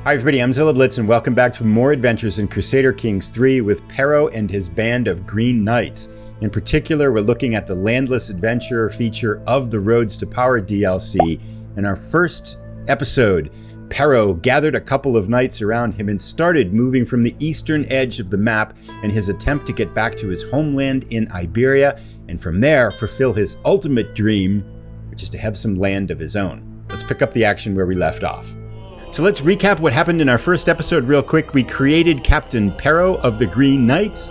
Hi everybody, I'm Zilla Blitz and welcome back to more adventures in Crusader Kings 3 with Pero and his band of Green Knights. In particular, we're looking at the landless adventure feature of the Roads to Power DLC. In our first episode, Pero gathered a couple of knights around him and started moving from the eastern edge of the map in his attempt to get back to his homeland in Iberia, and from there fulfill his ultimate dream, which is to have some land of his own. Let's pick up the action where we left off. So let's recap what happened in our first episode real quick. We created Captain Pero of the Green Knights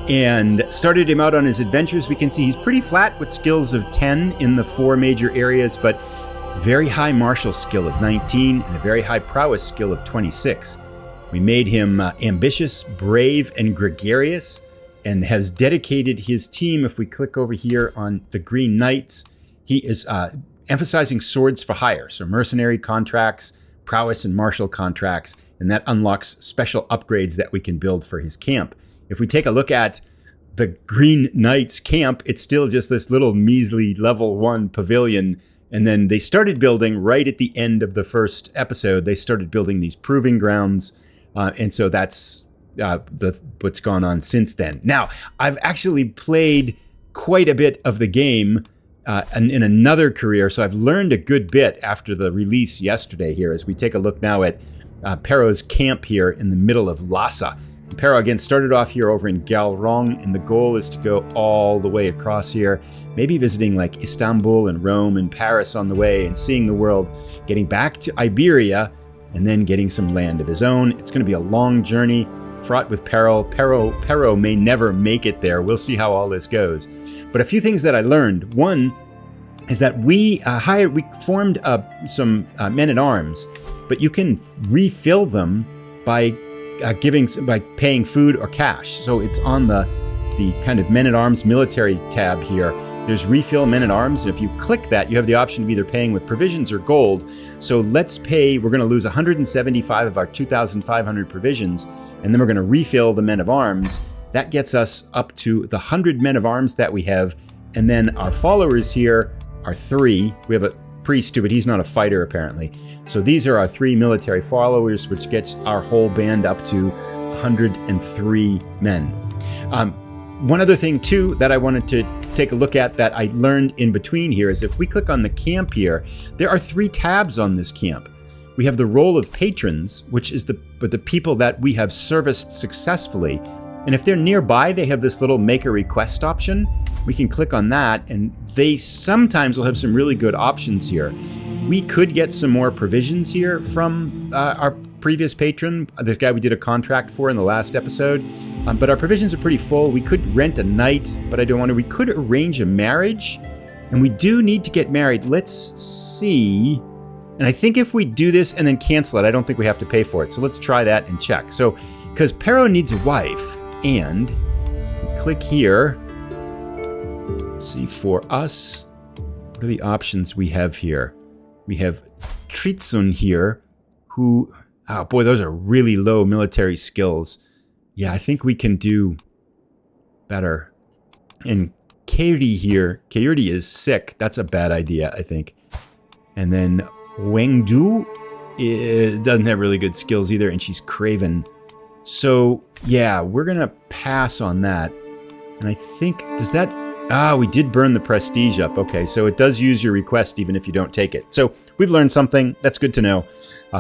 and started him out on his adventures. We can see he's pretty flat with skills of 10 in the 4 major areas, but very high martial skill of 19 and a very high prowess skill of 26. We made him ambitious, brave, and gregarious, and has dedicated his team. If we click over here on the Green Knights, he is emphasizing swords for hire, so mercenary contracts, prowess and martial contracts, and that unlocks special upgrades that we can build for his camp. If we take a look at the Green Knights camp, it's still just this little measly level 1 pavilion, and then they started building right at the end of the first episode. They started building these proving grounds, and so that's what's gone on since then. Now, I've actually played quite a bit of the game in another career, so I've learned a good bit after the release yesterday here as we take a look now at Pero's camp here in the middle of Lhasa. Pero again started off here over in Galrong, and the goal is to go all the way across here, maybe visiting like Istanbul and Rome and Paris on the way and seeing the world, getting back to Iberia, and then getting some land of his own. It's going to be a long journey, fraught with peril. Pero may never make it there. We'll see how all this goes. But a few things that I learned. One is that we formed some men-at-arms, but you can refill them by paying food or cash. So it's on the kind of men-at-arms military tab here. There's refill men-at-arms, and if you click that, you have the option of either paying with provisions or gold. So let's pay. We're going to lose 175 of our 2,500 provisions, and then we're going to refill the men-at-arms. That gets us up to the 100 men-at-arms that we have, and then our followers here are 3. We have a priest too, but he's not a fighter apparently. So these are our 3 military followers, which gets our whole band up to 103 men. One other thing too that I wanted to take a look at that I learned in between here is if we click on the camp here, there are 3 tabs on this camp. We have the role of patrons, which is the people that we have serviced successfully. And if they're nearby, they have this little make a request option. We can click on that, and they sometimes will have some really good options here. We could get some more provisions here from our previous patron, the guy we did a contract for in the last episode. But our provisions are pretty full. We could rent a night, but I don't want to. We could arrange a marriage, and we do need to get married. Let's see. And I think if we do this and then cancel it, I don't think we have to pay for it. So let's try that and check. So, because Pero needs a wife, and we click here. Let's see, for us, what are the options we have here? We have Tritsun here, who, oh boy, those are really low military skills. Yeah, I think we can do better. And Kairi here, Kairi is sick. That's a bad idea, I think. And then Wengdu doesn't have really good skills either, and she's craven. So, yeah, we're going to pass on that. And I think, does that... we did burn the prestige up. Okay, so it does use your request even if you don't take it. So we've learned something. That's good to know.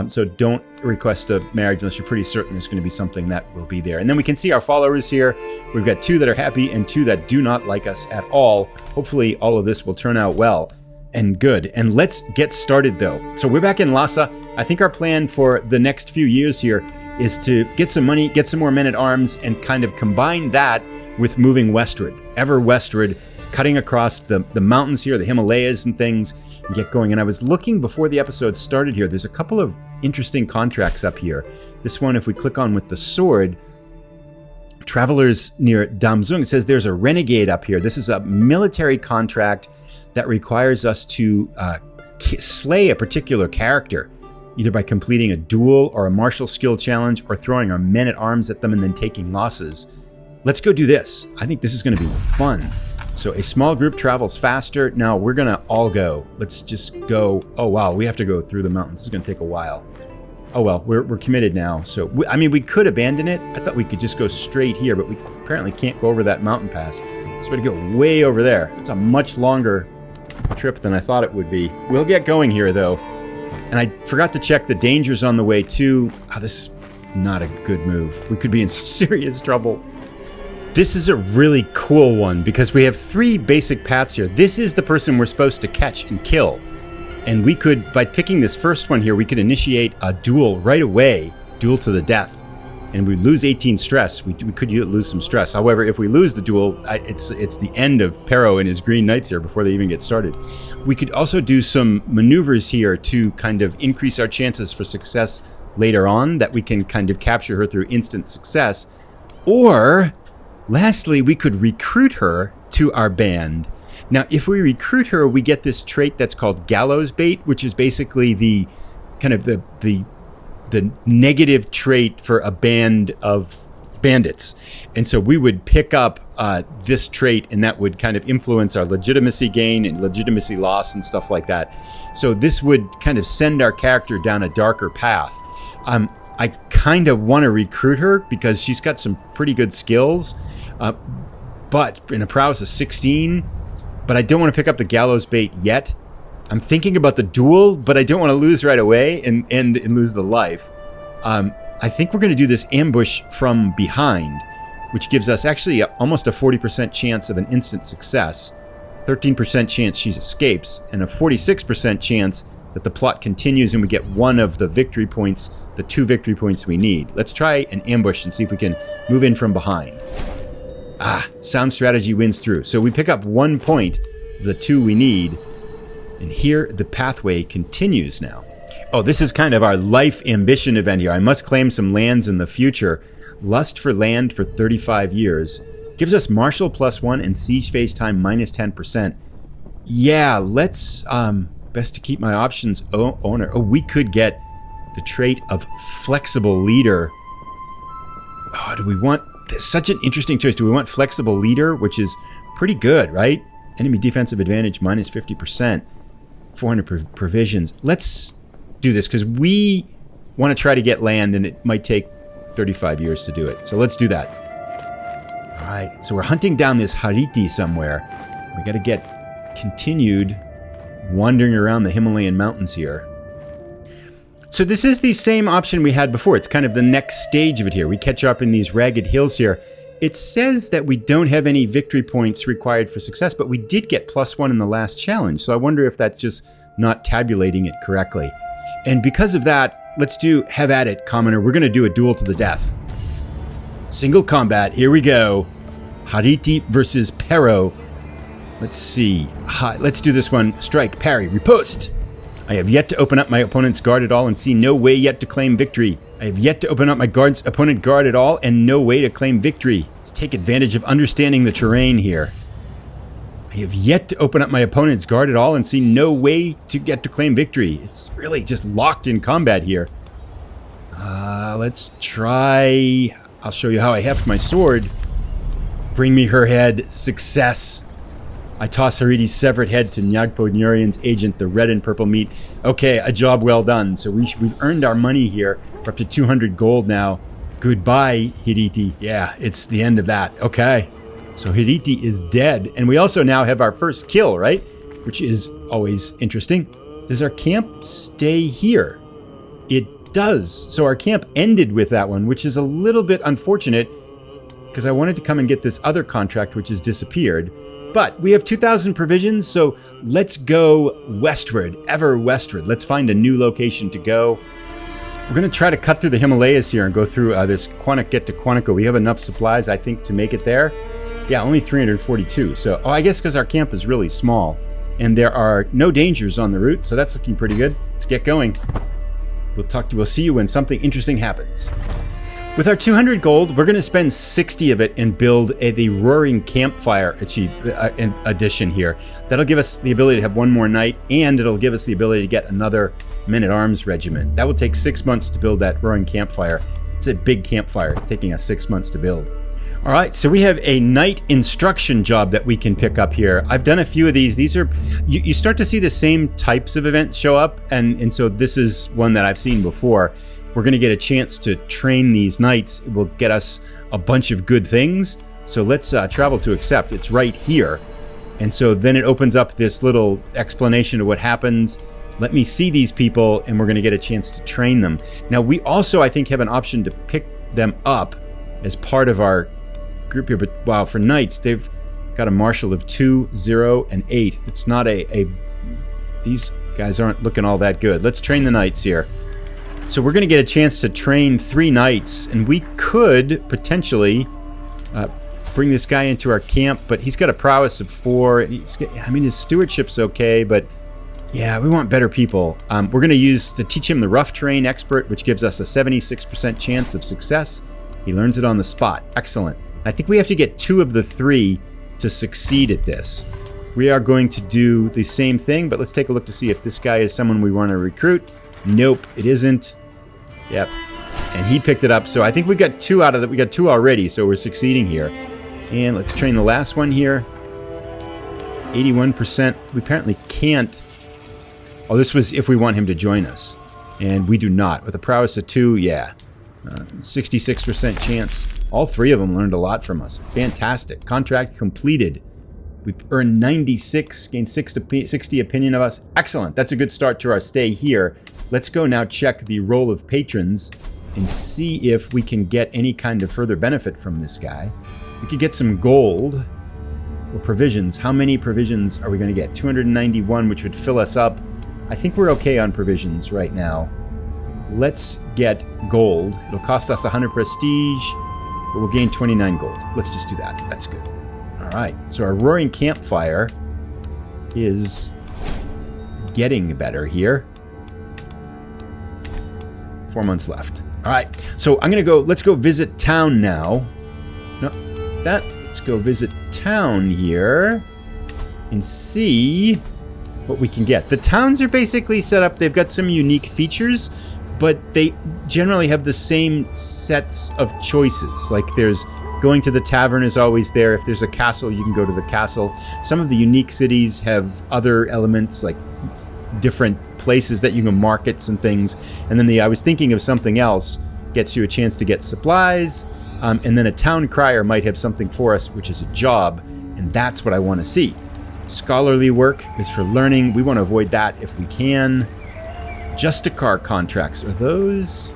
So don't request a marriage unless you're pretty certain there's going to be something that will be there. And then we can see our followers here. We've got 2 that are happy and 2 that do not like us at all. Hopefully all of this will turn out well and good. And let's get started though. So we're back in Lhasa. I think our plan for the next few years here is to get some money, get some more men-at-arms, and kind of combine that with moving westward, ever westward, cutting across the mountains here, the Himalayas and things, and get going. And I was looking before the episode started here. There's a couple of interesting contracts up here. This one, if we click on with the sword, travelers near Damzung, it says there's a renegade up here. This is a military contract that requires us to slay a particular character, either by completing a duel or a martial skill challenge or throwing our men-at-arms at them and then taking losses. Let's go do this. I think this is going to be fun. So a small group travels faster. Now we're going to all go. Let's just go. Oh, wow. We have to go through the mountains. This is going to take a while. Oh well, we're committed now. So, I mean, we could abandon it. I thought we could just go straight here, but we apparently can't go over that mountain pass. So we had to go way over there. It's a much longer trip than I thought it would be. We'll get going here, though. And I forgot to check the dangers on the way, too. Oh, this is not a good move. We could be in serious trouble. This is a really cool one because we have 3 basic paths here. This is the person we're supposed to catch and kill. And we could, by picking this first one here, we could initiate a duel right away, duel to the death. And we lose 18 stress. We could lose some stress. However, if we lose the duel, it's the end of Pero and his Green Knights here before they even get started. We could also do some maneuvers here to kind of increase our chances for success later on, that we can kind of capture her through instant success. Or, lastly, we could recruit her to our band. Now, if we recruit her, we get this trait that's called gallows bait, which is basically the kind of the negative trait for a band of bandits. And so we would pick up this trait, and that would kind of influence our legitimacy gain and legitimacy loss and stuff like that. So this would kind of send our character down a darker path. I kind of want to recruit her because she's got some pretty good skills, but in a prowess of 16, but I don't want to pick up the gallows bait yet. I'm thinking about the duel, but I don't want to lose right away and lose the life. I think we're going to do this ambush from behind, which gives us actually almost a 40% chance of an instant success, 13% chance she escapes, and a 46% chance that the plot continues and we get one of the victory points, the 2 victory points we need. Let's try an ambush and see if we can move in from behind. Sound strategy wins through. So we pick up 1 point, the 2 we need, and here the pathway continues now. Oh, this is kind of our life ambition event here. I must claim some lands in the future. Lust for land for 35 years. Gives us martial +1 and siege phase time -10%. Yeah, let's, best to keep my options owner. Oh, we could get the trait of flexible leader. Oh, do we want, there's such an interesting choice. Do we want flexible leader, which is pretty good, right? Enemy defensive advantage -50%. 400 provisions. Let's do this because we want to try to get land and it might take 35 years to do it. So let's do that. All right. So we're hunting down this Hariti somewhere. We got to get continued wandering around the Himalayan mountains here. So this is the same option we had before. It's kind of the next stage of it here. We catch up in these ragged hills here. It says that we don't have any victory points required for success, but we did get +1 in the last challenge. So I wonder if that's just not tabulating it correctly. And because of that, let's have at it, commoner. We're going to do a duel to the death. Single combat. Here we go. Hariti versus Pero. Let's see. Let's do this one. Strike, parry, riposte. I have yet to open up my opponent's guard at all and see no way yet to claim victory. I have yet to open up my opponent guard at all and no way to claim victory. Let's take advantage of understanding the terrain here. I have yet to open up my opponent's guard at all and see no way to get to claim victory. It's really just locked in combat here. Let's try. I'll show you how I heft my sword. Bring me her head. Success. I toss Hariti's severed head to Nyagpo Nurian's agent, the red and purple meat. Okay, a job well done. So we've earned our money here. We're up to 200 gold now. Goodbye, Hariti. Yeah, it's the end of that. Okay. So Hariti is dead. And we also now have our first kill, right? Which is always interesting. Does our camp stay here? It does. So our camp ended with that one, which is a little bit unfortunate because I wanted to come and get this other contract, which has disappeared. But we have 2,000 provisions, so let's go westward, ever westward. Let's find a new location to go. We're going to try to cut through the Himalayas here and go through this get to Quantico. We have enough supplies, I think, to make it there. Yeah, only 342. So, I guess because our camp is really small and there are no dangers on the route, so that's looking pretty good. Let's get going. We'll see you when something interesting happens. With our 200 gold, we're going to spend 60 of it and build the Roaring Campfire edition here. That'll give us the ability to have one more night, and it'll give us the ability to get another men-at-arms regiment. That will take 6 months to build that Roaring Campfire. It's a big campfire. It's taking us 6 months to build. All right, so we have a night instruction job that we can pick up here. I've done a few of these. These are, you start to see the same types of events show up, and so this is one that I've seen before. we're going to get a chance to train these knights. It will get us a bunch of good things. So let's travel to accept. It's right here. And so then it opens up this little explanation of what happens. Let me see these people, and we're going to get a chance to train them. Now, we also, I think, have an option to pick them up as part of our group here. But wow, for knights, they've got a marshal of 2, 0, and 8. It's not these guys aren't looking all that good. Let's train the knights here. So we're going to get a chance to train 3 knights, and we could potentially bring this guy into our camp, but he's got a prowess of 4. And his stewardship's okay, but yeah, we want better people. We're going to use to teach him the rough terrain expert, which gives us a 76% chance of success. He learns it on the spot. Excellent. I think we have to get 2 of the 3 to succeed at this. We are going to do the same thing, but let's take a look to see if this guy is someone we want to recruit. Nope, it isn't. Yep. And he picked it up. So I think we got 2 out of that. We got 2 already, so we're succeeding here. And let's train the last one here. 81%. We apparently can't. Oh, this was if we want him to join us. And we do not. With a prowess of 2, yeah. 66% chance. All 3 of them learned a lot from us. Fantastic. Contract completed. We earned 96, gained 60 opinion of us. Excellent. That's a good start to our stay here. Let's go now check the roll of patrons and see if we can get any kind of further benefit from this guy. We could get some gold or provisions. How many provisions are we going to get? 291, which would fill us up. I think we're okay on provisions right now. Let's get gold. It'll cost us 100 prestige, but we'll gain 29 gold. Let's just do that. That's good. All right. So our roaring campfire is getting better here. 4 months left. All right. So I'm going to go. Let's go visit town now. No, let's go visit town here and see what we can get. The towns are basically set up. They've got some unique features, but they generally have the same sets of choices. Like there's going to the tavern is always there. If there's a castle, you can go to the castle. Some of the unique cities have other elements like different places that you can markets and things. And then I was thinking of something else, gets you a chance to get supplies. And then a town crier might have something for us, which is a job. And that's what I want to see. Scholarly work is for learning. We want to avoid that if we can. Justicar contracts. Are those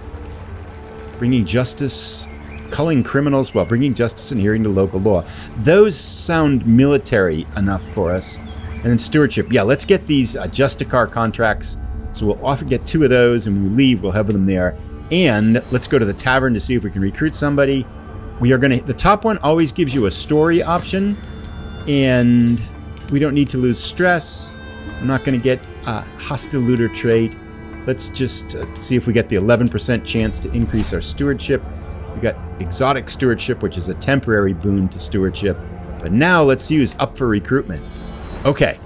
bringing justice, culling criminals while bringing justice and adhering to local law? Those sound military enough for us. And then stewardship. Yeah, let's get these Justicar contracts. So we'll often get 2 of those, and when we leave, we'll have them there. And let's go to the tavern to see if we can recruit somebody. We are going to... The top one always gives you a story option, and we don't need to lose stress. I'm not going to get a hostile looter trait. Let's just see if we get the 11% chance to increase our stewardship. We got exotic stewardship, which is a temporary boon to stewardship. But now let's use up for recruitment. Okay,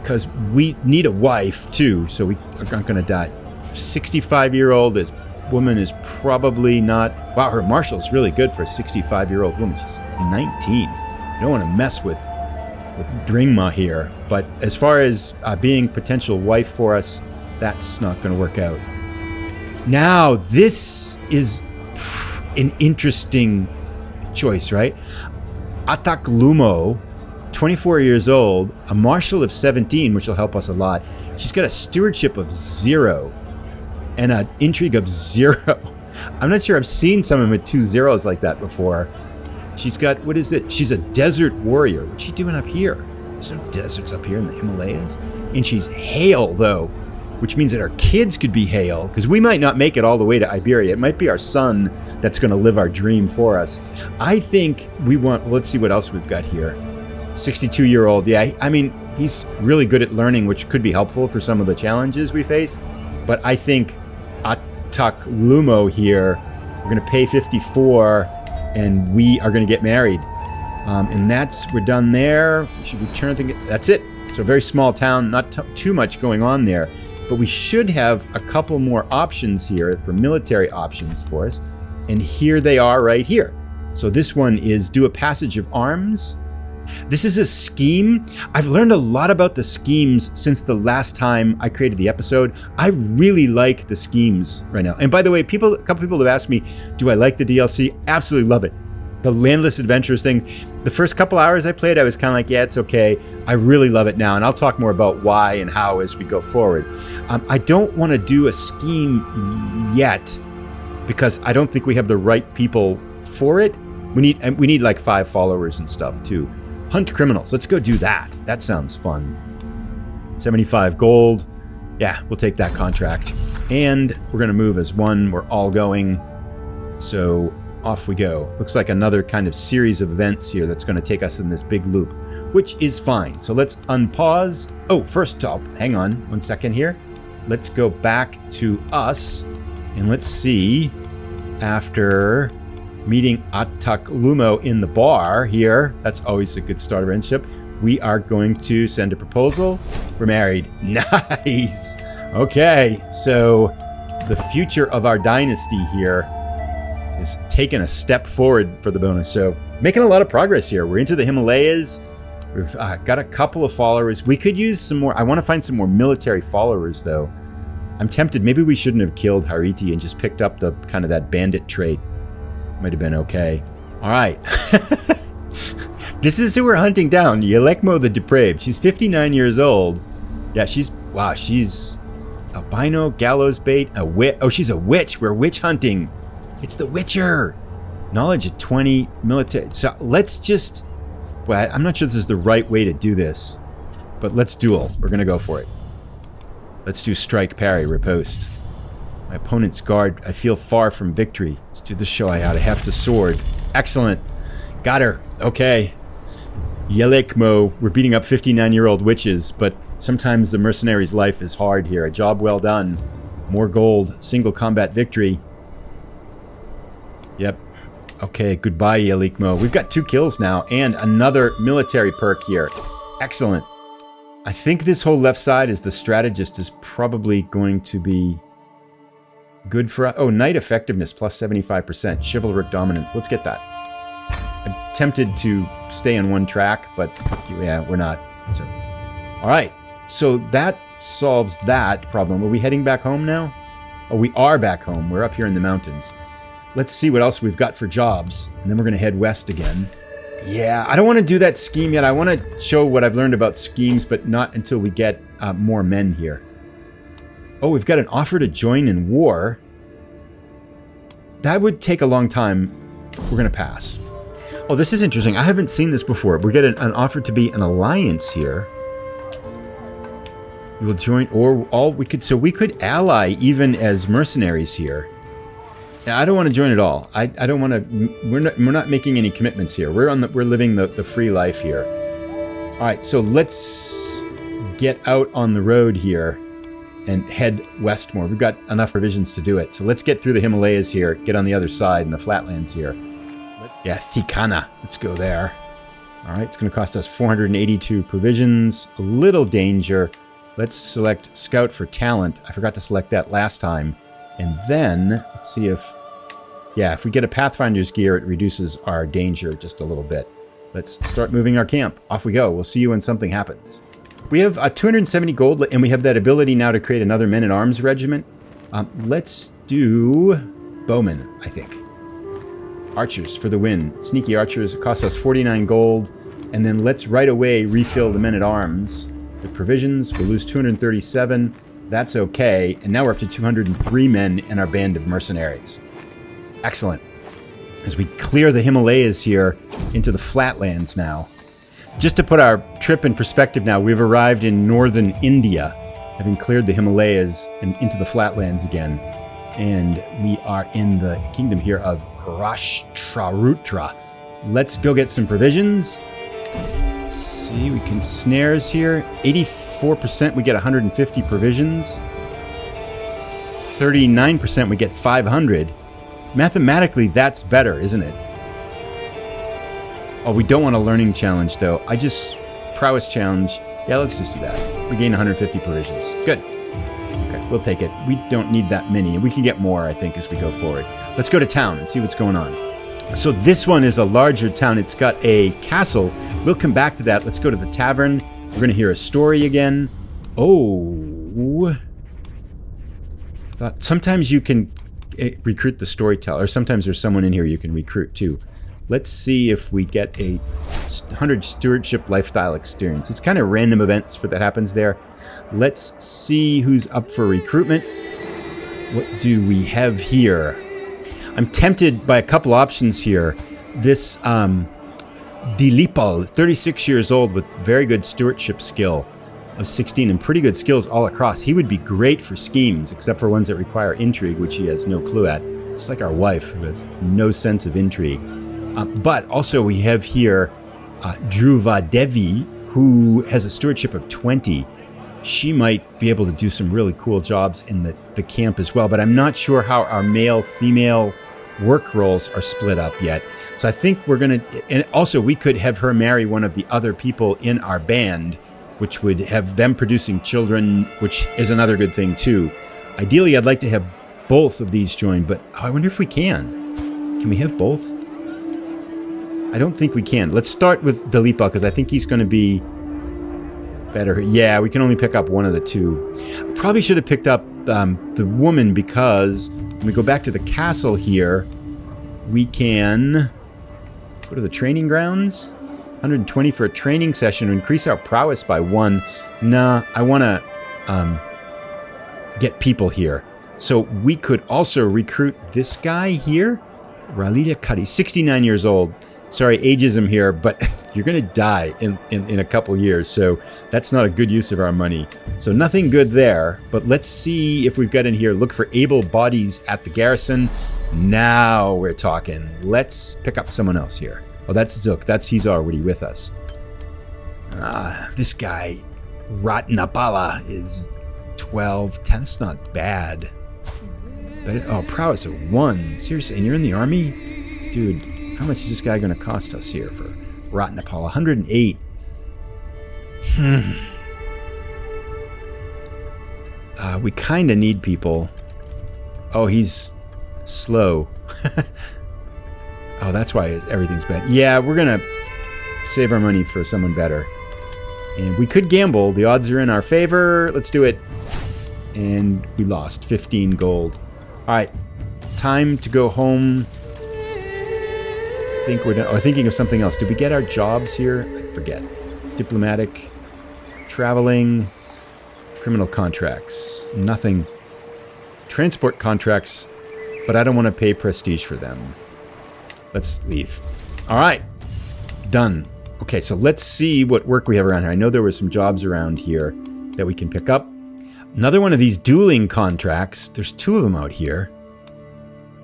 because we need a wife too, so we aren't going to die. 65-year-old woman is probably not... Wow, her marshal's really good for a 65-year-old woman. She's 19. You don't want to mess with Dringma here. But as far as being potential wife for us, that's not going to work out. Now, this is an interesting choice, right? Atak Lumo, 24 years old, a marshal of 17, which will help us a lot. She's got a stewardship of 0 and an intrigue of 0. I'm not sure I've seen someone with 2 zeros like that before. She's got, what is it? She's a desert warrior. What's she doing up here? There's no deserts up here in the Himalayas. And she's Hale, though, which means that our kids could be Hale, because we might not make it all the way to Iberia. It might be our son that's going to live our dream for us. I think we want, well, let's see what else we've got here. 62-year-old, yeah, I mean, he's really good at learning, which could be helpful for some of the challenges we face. But I think Atak Lumo here, we're going to pay 54, and we are going to get married. And we're done there. Should we turn things? That's it. So a very small town, not too much going on there. But we should have a couple more options here for military options for us. And here they are right here. So this one is do a passage of arms. This is a scheme. I've learned a lot about the schemes since the last time I created the episode. I really like the schemes right now. And by the way, a couple people have asked me, do I like the DLC? Absolutely love it. The landless adventures thing, the first couple hours I played, I was kind of like, yeah, it's okay. I really love it now. And I'll talk more about why and how as we go forward. I don't want to do a scheme yet because I don't think we have the right people for it. We need like 5 followers and stuff too. Hunt criminals. Let's go do that. That sounds fun. 75 gold. Yeah, we'll take that contract. And we're going to move as one. We're all going. So off we go. Looks like another kind of series of events here that's going to take us in this big loop, which is fine. So let's unpause. Oh, first up, hang on 1 second here. Let's go back to us and let's see, after meeting Atak Lumo in the bar here, that's always a good start of friendship, we are going to send a proposal. We're married. Nice. Okay, so the future of our dynasty here is taking a step forward for the bonus. So making a lot of progress here. We're into the Himalayas. We've got a couple of followers. We could use some more. I want to find some more military followers though. I'm tempted. Maybe we shouldn't have killed Hariti and just picked up the kind of that bandit trait. Might have been okay. All right. This is who we're hunting down. Yelekmo the Depraved. She's 59 years old. Yeah, she's albino, gallows bait, a witch. Oh, she's a witch. We're witch hunting. It's the Witcher. Knowledge at 20, military. So let's just, well, I'm not sure this is the right way to do this, but let's duel. We're going to go for it. Let's do strike, parry, riposte. My opponent's guard. I feel far from victory. Let's do the show. I ought to heft a sword. Excellent. Got her. Okay. Yelekmo. We're beating up 59-year-old witches, but sometimes the mercenary's life is hard here. A job well done. More gold. Single combat victory. Yep. Okay, goodbye, Yelekmo. We've got 2 kills now and another military perk here. Excellent. I think this whole left side as the strategist is probably going to be good for us. Oh, knight effectiveness plus 75%. Chivalric dominance. Let's get that. I'm tempted to stay on one track, but yeah, we're not. So, all right. So that solves that problem. Are we heading back home now? Oh, we are back home. We're up here in the mountains. Let's see what else we've got for jobs, and then we're going to head west again. Yeah, I don't want to do that scheme yet. I want to show what I've learned about schemes, but not until we get more men here. Oh, we've got an offer to join in war. That would take a long time. We're going to pass. Oh, this is interesting. I haven't seen this before. We get an offer to be an alliance here. We will join, or all we could. So we could ally even as mercenaries here. I don't want to join at all. I don't want to. We're not making any commitments here. We're living the free life here. All right, so let's get out on the road here and head west more. We've got enough provisions to do it. So let's get through the Himalayas here. Get on the other side in the flatlands here. Yeah, Thikana. Let's go there. All right, it's going to cost us 482 provisions. A little danger. Let's select Scout for talent. I forgot to select that last time. And then let's see if. Yeah, if we get a Pathfinder's gear, it reduces our danger just a little bit. Let's start moving our camp. Off we go. We'll see you when something happens. We have 270 gold, and we have that ability now to create another men-at-arms regiment. Let's do bowmen, I think. Archers for the win. Sneaky archers. It costs us 49 gold. And then let's right away refill the men-at-arms. With provisions, we'll lose 237. That's okay. And now we're up to 203 men in our band of mercenaries. Excellent. As we clear the Himalayas here into the flatlands now. Just to put our trip in perspective now, we've arrived in northern India, having cleared the Himalayas and into the flatlands again. And we are in the kingdom here of Rashtrarutra. Let's go get some provisions. Let's see, we can snares here. 84% we get 150 provisions. 39% we get 500. Mathematically, that's better, isn't it? Oh, we don't want a learning challenge, though. Prowess challenge. Yeah, let's just do that. We gain 150 provisions. Good. Okay, we'll take it. We don't need that many, and we can get more, I think, as we go forward. Let's go to town and see what's going on. So this one is a larger town. It's got a castle. We'll come back to that. Let's go to the tavern. We're going to hear a story again. Oh. Sometimes you can recruit the storyteller. Or sometimes there's someone in here you can recruit too. Let's see if we get a 100 stewardship lifestyle experience. It's kind of random events for that happens there. Let's see who's up for recruitment. What do we have here? I'm tempted by a couple options here. This Dilipal, 36 years old with very good stewardship skill of 16 and pretty good skills all across. He would be great for schemes, except for ones that require intrigue, which he has no clue at. Just like our wife, who has no sense of intrigue. But also we have here Dhruva Devi, who has a stewardship of 20. She might be able to do some really cool jobs in the camp as well, but I'm not sure how our male-female work roles are split up yet. So I think we're going to... And also, we could have her marry one of the other people in our band, which would have them producing children, which is another good thing too. Ideally, I'd like to have both of these join, but I wonder if we can. Can we have both? I don't think we can. Let's start with Dalipa, because I think he's going to be better. Yeah, we can only pick up one of the two. I probably should have picked up the woman, because when we go back to the castle here, we can go to the training grounds. 120 for a training session to increase our prowess by 1. Nah, I want to get people here. So we could also recruit this guy here. Ralita Cuddy, 69 years old. Sorry, ageism here, but you're going to die in a couple years, so that's not a good use of our money. So nothing good there, but let's see if we've got in here. Look for able bodies at the garrison. Now we're talking. Let's pick up someone else here. Oh, that's Zilk. He's already with us. This guy, Ratnapala, is 12. 10. That's not bad. But prowess of 1. Seriously, and you're in the army? Dude, how much is this guy going to cost us here for Ratnapala? 108. We kind of need people. Oh, he's slow. Oh, that's why everything's bad. Yeah, we're going to save our money for someone better. And we could gamble. The odds are in our favor. Let's do it. And we lost 15 gold. All right, time to go home. I think we're done. Oh, thinking of something else. Did we get our jobs here? I forget. Diplomatic, traveling, criminal contracts. Nothing. Transport contracts, but I don't want to pay prestige for them. Let's leave. All right, done. Okay, so let's see what work we have around here. I know there were some jobs around here that we can pick up. Another one of these dueling contracts. There's 2 of them out here.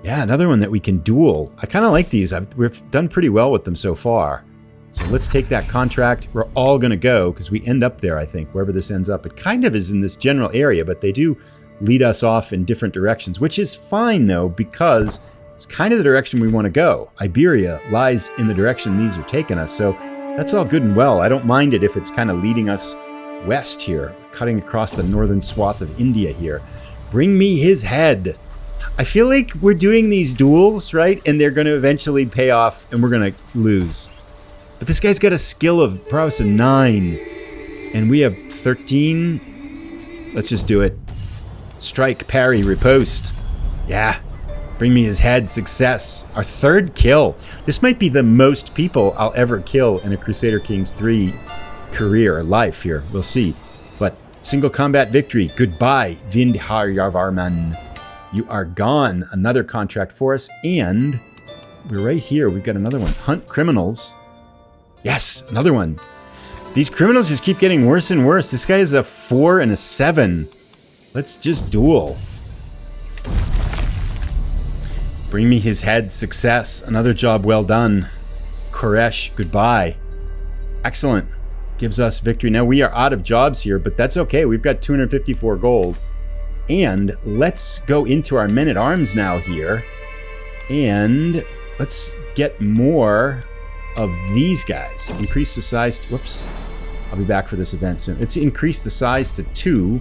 Yeah, another one that we can duel. I kind of like these. We've done pretty well with them so far. So let's take that contract. We're all going to go because we end up there, I think, wherever this ends up. It kind of is in this general area, but they do lead us off in different directions, which is fine, though, because it's kind of the direction we want to go. Iberia lies in the direction these are taking us, so that's all good and well. I don't mind it if it's kind of leading us west here, cutting across the northern swath of India here. Bring me his head. I feel like we're doing these duels, right? And they're going to eventually pay off and we're going to lose. But this guy's got a skill of prowess of 9. And we have 13. Let's just do it. Strike, parry, riposte. Yeah. Bring me his head. Success. Our 3rd kill. This might be the most people I'll ever kill in a Crusader Kings 3 career or life here. We'll see. But single combat victory. Goodbye, Vindharyavarman. You are gone. Another contract for us. And we're right here. We've got another one. Hunt criminals. Yes, another one. These criminals just keep getting worse and worse. This guy is a 4 and a 7. Let's just duel. Bring me his head. Success. Another job well done. Koresh, goodbye. Excellent. Gives us victory. Now we are out of jobs here, but that's okay. We've got 254 gold. And let's go into our men-at-arms now here. And let's get more of these guys. Increase the size. Whoops. I'll be back for this event soon. Let's increase the size to 2,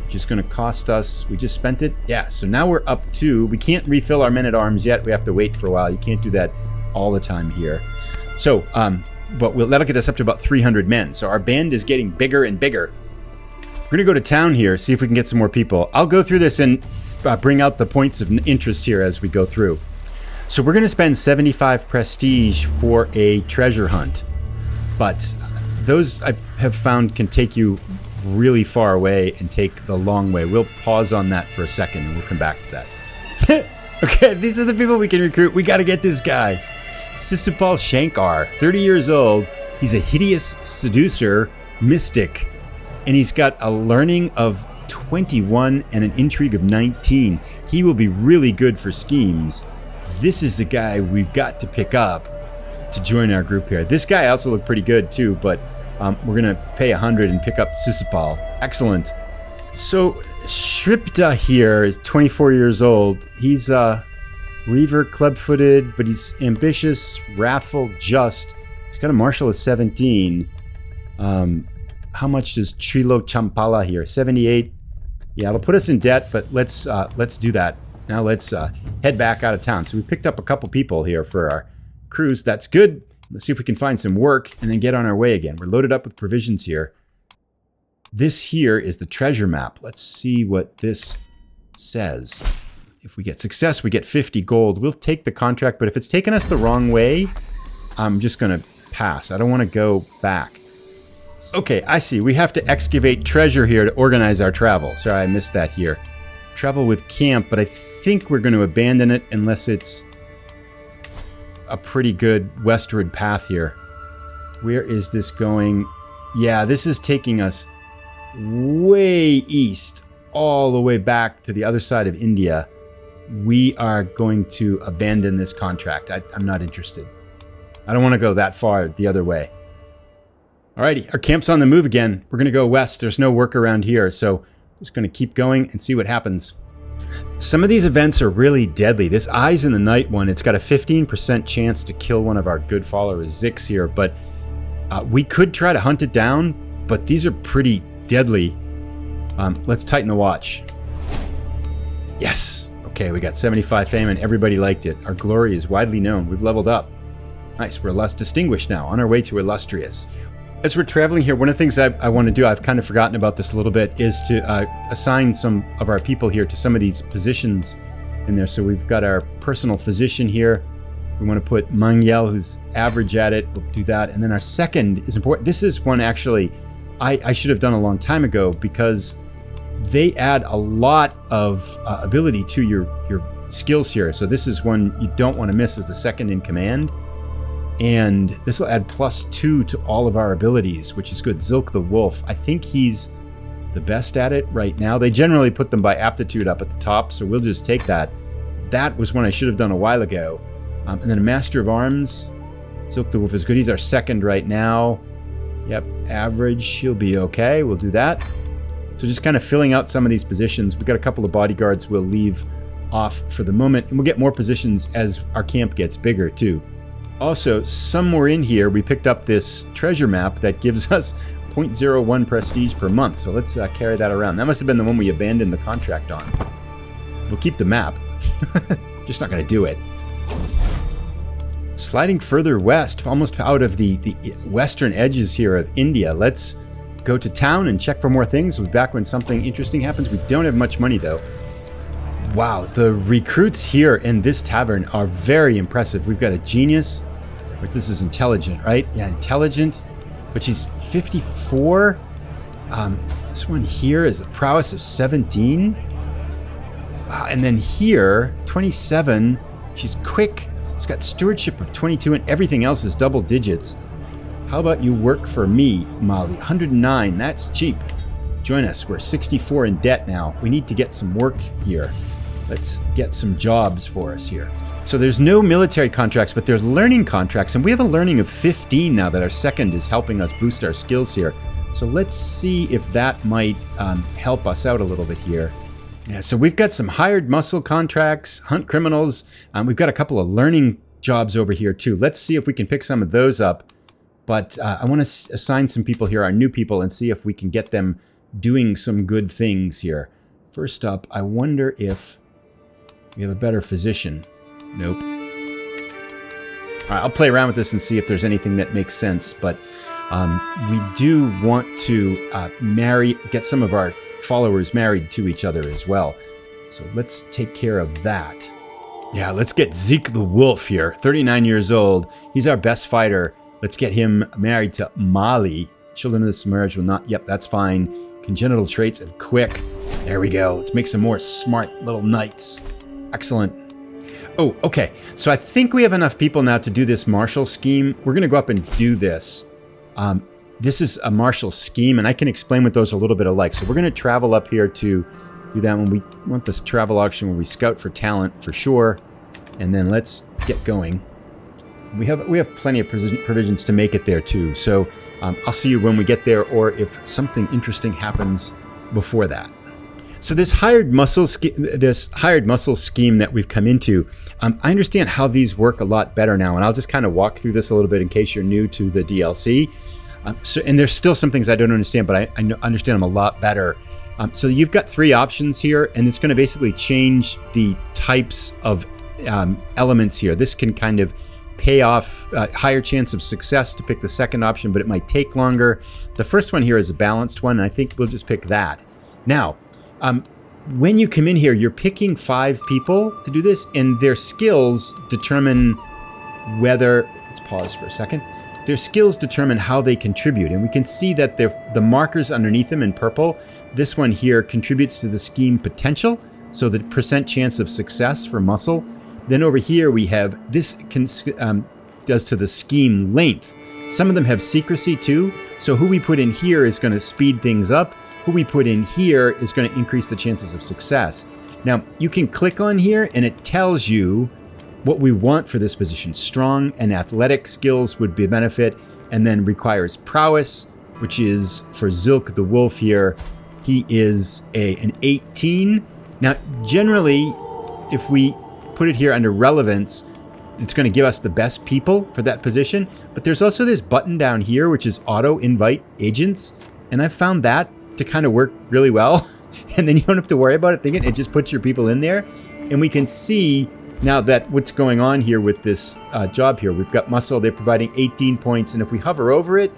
which is going to cost us... We just spent it? Yeah, so now we're up to... We can't refill our men-at-arms yet. We have to wait for a while. You can't do that all the time here. So, but that'll get us up to about 300 men. So our band is getting bigger and bigger. We're going to go to town here, see if we can get some more people. I'll go through this and bring out the points of interest here as we go through. So we're going to spend 75 prestige for a treasure hunt. But those I have found can take you really far away and take the long way. We'll pause on that for a second and we'll come back to that. Okay, these are the people we can recruit. We got to get this guy. Sisupal Shankar, 30 years old. He's a hideous seducer, mystic. And he's got a learning of 21 and an intrigue of 19. He will be really good for schemes. This is the guy we've got to pick up to join our group here. This guy also looked pretty good too, but we're going to pay 100 and pick up Sisupal. Excellent. So Shripta here is 24 years old. He's Reaver, club-footed, but he's ambitious, wrathful, just. He's got a martial of 17. How much does Trilo Champala here? 78. Yeah, it'll put us in debt, but let's do that. Now let's head back out of town. So we picked up a couple people here for our cruise. That's good. Let's see if we can find some work and then get on our way again. We're loaded up with provisions here. This here is the treasure map. Let's see what this says. If we get success, we get 50 gold. We'll take the contract, but if it's taken us the wrong way, I'm just going to pass. I don't want to go back. Okay, I see. We have to excavate treasure here to organize our travel. Sorry, I missed that here. Travel with camp, but I think we're going to abandon it unless it's a pretty good westward path here. Where is this going? Yeah, this is taking us way east, all the way back to the other side of India. We are going to abandon this contract. I'm not interested. I don't want to go that far the other way. Alrighty, our camp's on the move again. We're going to go west. There's no work around here, so just going to keep going and see what happens. Some of these events are really deadly. This Eyes in the Night one, it's got a 15% chance to kill one of our good followers, Zix here, but we could try to hunt it down, but these are pretty deadly. Let's tighten the watch. Yes! Okay, we got 75 fame and everybody liked it. Our glory is widely known. We've leveled up. Nice, we're less distinguished now, on our way to illustrious. As we're traveling here, one of the things I want to do, I've kind of forgotten about this a little bit, is to assign some of our people here to some of these positions in there. So we've got our personal physician here. We want to put Mangyel, who's average at it. We'll do that. And then our second is important. This is one actually I should have done a long time ago because they add a lot of ability to your skills here. So this is one you don't want to miss as the second in command. And this will add +2 to all of our abilities, which is good. Zilk the Wolf. I think he's the best at it right now. They generally put them by aptitude up at the top, so we'll just take that. That was one I should have done a while ago. And then a Master of Arms. Zilk the Wolf is good. He's our second right now. Yep, average. He'll be okay. We'll do that. So just kind of filling out some of these positions. We've got a couple of bodyguards we'll leave off for the moment, and we'll get more positions as our camp gets bigger too. Also, somewhere in here, we picked up this treasure map that gives us 0.01 prestige per month. So let's carry that around. That must have been the one we abandoned the contract on. We'll keep the map. Just not going to do it. Sliding further west, almost out of the western edges here of India. Let's go to town and check for more things. We'll be back when something interesting happens. We don't have much money, though. Wow, the recruits here in this tavern are very impressive. We've got a genius. But this is intelligent, right? Yeah, intelligent. But she's 54. This one here is a prowess of 17. Wow, and then here, 27. She's quick. She's got stewardship of 22, and everything else is double digits. How about you work for me, Molly? 109. That's cheap. Join us. We're 64 in debt now. We need to get some work here. Let's get some jobs for us here. So there's no military contracts, but there's learning contracts, and we have a learning of 15 now that our second is helping us boost our skills here. So let's see if that might help us out a little bit here. Yeah, so we've got some hired muscle contracts, hunt criminals. We've got a couple of learning jobs over here too. Let's see if we can pick some of those up. But I want to assign some people here, our new people, and see if we can get them doing some good things here. First up, I wonder if we have a better physician. Nope. All right, I'll play around with this and see if there's anything that makes sense. But we do want to get some of our followers married to each other as well. So let's take care of that. Yeah, let's get Zeke the Wolf here, 39 years old. He's our best fighter. Let's get him married to Mali. Children of this marriage will not... Yep, that's fine. Congenital traits of quick. There we go. Let's make some more smart little knights. Excellent. Oh, okay. So I think we have enough people now to do this martial scheme. We're going to go up and do this. This is a martial scheme, and I can explain what those are a little bit alike. So we're going to travel up here to do that when we want this travel auction where we scout for talent for sure. And then let's get going. We have plenty of provisions to make it there too. So I'll see you when we get there, or if something interesting happens before that. So this hired muscle scheme that we've come into, I understand how these work a lot better now, and I'll just kind of walk through this a little bit in case you're new to the DLC. And there's still some things I don't understand, but I understand them a lot better. So you've got 3 options here, and it's going to basically change the types of elements here. This can kind of pay off higher chance of success to pick the second option, but it might take longer. The first one here is a balanced one, and I think we'll just pick that. Now, when you come in here, you're picking 5 people to do this, and their skills determine whether... Let's pause for a second. Their skills determine how they contribute, and we can see that the markers underneath them in purple, this one here contributes to the scheme potential, so the percent chance of success for muscle. Then over here we have this does to the scheme length. Some of them have secrecy too, so who we put in here is going to speed things up. Who we put in here is going to increase the chances of success. Now, you can click on here and it tells you what we want for this position. Strong and athletic skills would be a benefit, and then requires prowess, which is for Zilk the Wolf here. He is an 18. Now, generally, if we put it here under relevance, it's going to give us the best people for that position. But there's also this button down here, which is auto invite agents. And I've found that to kind of work really well. And then you don't have to worry about it thinking, it just puts your people in there. And we can see now that what's going on here with this job here. We've got muscle, they're providing 18 points. And if we hover over it,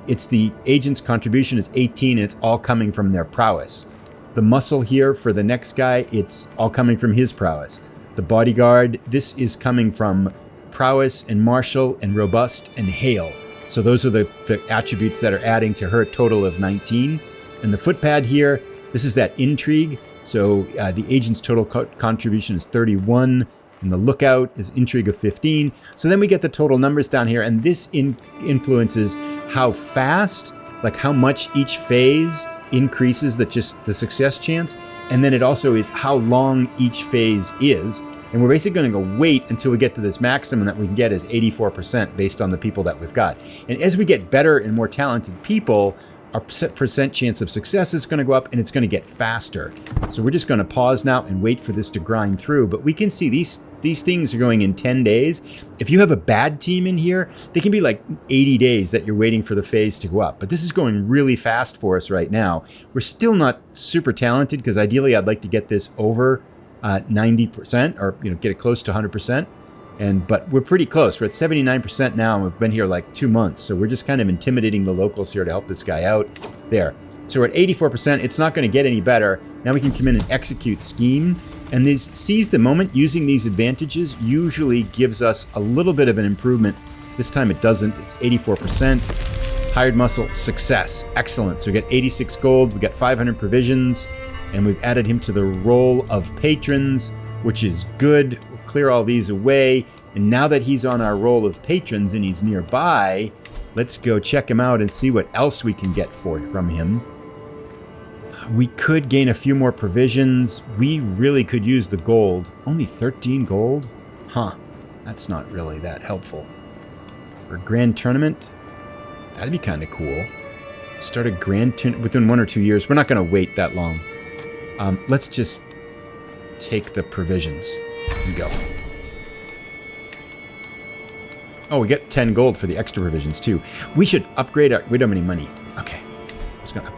it's the agent's contribution is 18, and it's all coming from their prowess. The muscle here for the next guy, it's all coming from his prowess. The bodyguard, this is coming from prowess and martial and robust and hail. So those are the attributes that are adding to her total of 19. And the footpad here, this is that intrigue. So the agent's total contribution is 31. And the lookout is intrigue of 15. So then we get the total numbers down here. And this influences how fast, like how much each phase increases the success chance. And then it also is how long each phase is. And we're basically going to go wait until we get to this maximum that we can get is 84% based on the people that we've got. And as we get better and more talented people, our percent chance of success is going to go up, and it's going to get faster. So we're just going to pause now and wait for this to grind through. But we can see these things are going in 10 days. If you have a bad team in here, they can be like 80 days that you're waiting for the phase to go up. But this is going really fast for us right now. We're still not super talented, because ideally I'd like to get this over 90%, or get it close to 100%. But we're pretty close. We're at 79% now, and we've been here like 2 months. So we're just kind of intimidating the locals here to help this guy out. There. So we're at 84%. It's not going to get any better. Now we can come in and execute scheme. And these seize the moment using these advantages usually gives us a little bit of an improvement. This time it doesn't. It's 84%. Hired muscle, success. Excellent. So we got 86 gold. We got 500 provisions. And we've added him to the roll of patrons, which is good. We'll clear all these away. And now that he's on our roll of patrons and he's nearby, let's go check him out and see what else we can get from him. We could gain a few more provisions. We really could use the gold. Only 13 gold? Huh. That's not really that helpful. For a grand tournament, that'd be kind of cool. Start a grand tournament within 1 or 2 years. We're not going to wait that long. Let's just take the provisions and go. Oh, we get 10 gold for the extra provisions too. We should upgrade our... We don't have any money. Okay.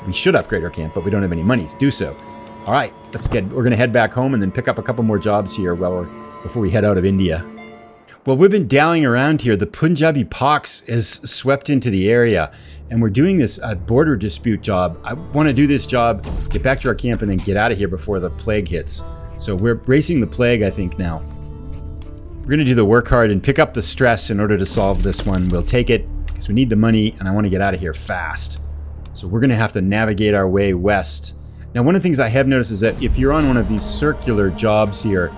We should upgrade our camp, but we don't have any money to do so. All right, we're going to head back home and then pick up a couple more jobs here before we head out of India. Well, we've been dallying around here. The Punjabi pox has swept into the area, and we're doing this border dispute job. I want to do this job, get back to our camp, and then get out of here before the plague hits. So we're racing the plague, I think, now. We're going to do the work hard and pick up the stress in order to solve this one. We'll take it because we need the money, and I want to get out of here fast. So we're going to have to navigate our way west. Now, one of the things I have noticed is that if you're on one of these circular jobs here,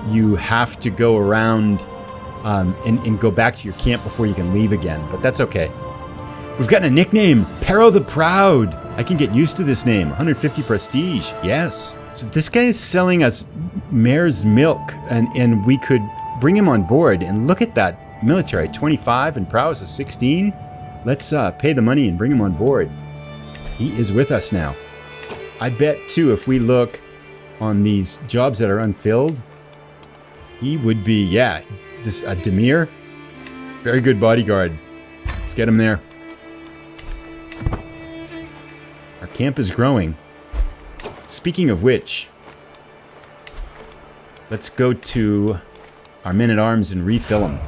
you have to go around and go back to your camp before you can leave again, but that's okay. We've gotten a nickname, Pero the Proud. I can get used to this name. 150 prestige, yes. So this guy is selling us mare's milk, and we could bring him on board. And look at that military, 25 and prowess is 16. Let's pay the money and bring him on board. He is with us now. I bet too, if we look on these jobs that are unfilled, he would be, yeah, this Demir, very good bodyguard. Let's get him there. Our camp is growing. Speaking of which, let's go to our men-at-arms and refill them.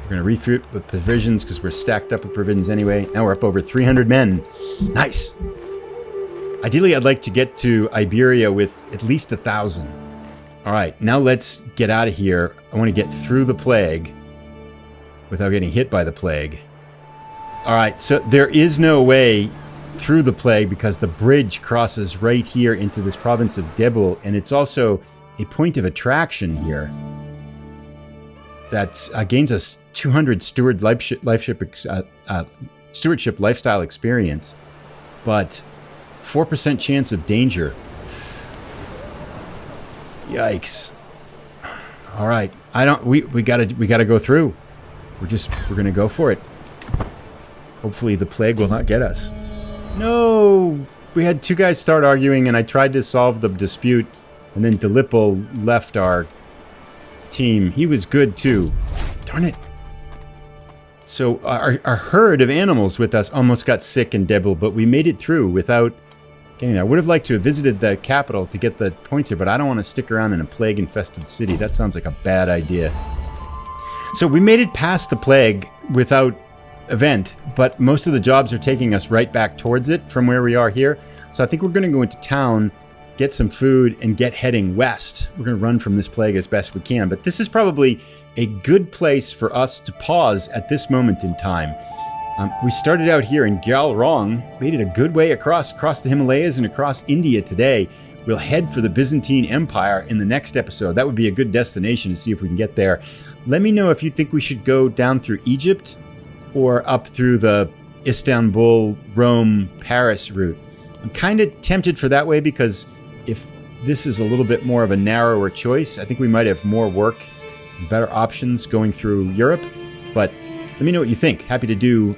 We're going to refit with provisions because we're stacked up with provisions anyway. Now we're up over 300 men. Nice. Ideally, I'd like to get to Iberia with at least 1,000. All right, now let's get out of here. I want to get through the plague without getting hit by the plague. All right, so there is no way through the plague because the bridge crosses right here into this province of Debul, and it's also a point of attraction here that gains us 200 stewardship lifestyle experience, but 4% chance of danger. Yikes. All right. We gotta go through. We're gonna go for it. Hopefully the plague will not get us. No! We had two guys start arguing and I tried to solve the dispute, and then Delippo left our team. He was good too. Darn it. So our herd of animals with us almost got sick in Debul, but we made it through without getting there. I would have liked to have visited the capital to get the points here, but I don't want to stick around in a plague-infested city. That sounds like a bad idea. So we made it past the plague without event, but most of the jobs are taking us right back towards it from where we are here. So I think we're going to go into town, get some food, and get heading west. We're going to run from this plague as best we can, but this is probably a good place for us to pause at this moment in time. We started out here in Galrong, made it a good way across the Himalayas and across India today. We'll head for the Byzantine Empire in the next episode. That would be a good destination to see if we can get there. Let me know if you think we should go down through Egypt or up through the Istanbul, Rome, Paris route. I'm kind of tempted for that way because if this is a little bit more of a narrower choice, I think we might have more work, better options going through Europe, but let me know what you think. Happy to do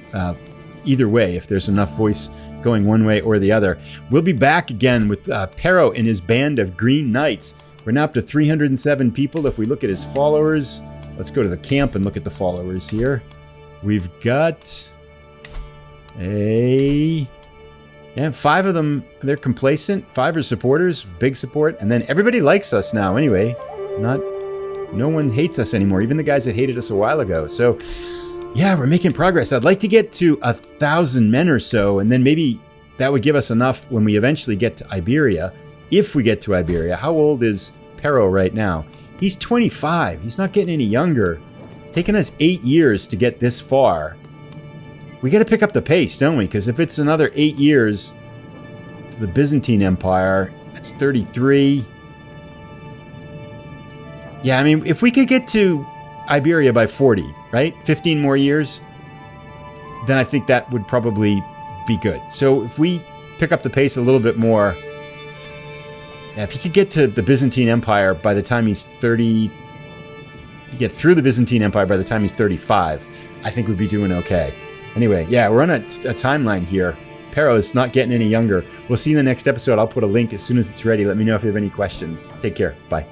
either way if there's enough voice going one way or the other. We'll be back again with Pero and his band of Green Knights. We're now up to 307 people. If we look at his followers, let's go to the camp and look at the followers here. We've got 5 of them. They're complacent. 5 are supporters, big support, and then everybody likes us now anyway. No one hates us anymore, even the guys that hated us a while ago. So yeah, we're making progress. I'd like to get to 1,000 men or so, and then maybe that would give us enough when we eventually get to Iberia. If we get to Iberia. How old is Pero right now? He's 25. He's not getting any younger. It's taken us 8 years to get this far. We got to pick up the pace, don't we? Because if it's another 8 years to the Byzantine Empire, that's 33. Yeah, I mean, if we could get to Iberia by 40, right? 15 more years, then I think that would probably be good. So if we pick up the pace a little bit more, if he could get to the Byzantine Empire by the time he's 30, get through the Byzantine Empire by the time he's 35, I think we'd be doing okay. Anyway, yeah, we're on a timeline here. Pero's not getting any younger. We'll see you in the next episode. I'll put a link as soon as it's ready. Let me know if you have any questions. Take care. Bye.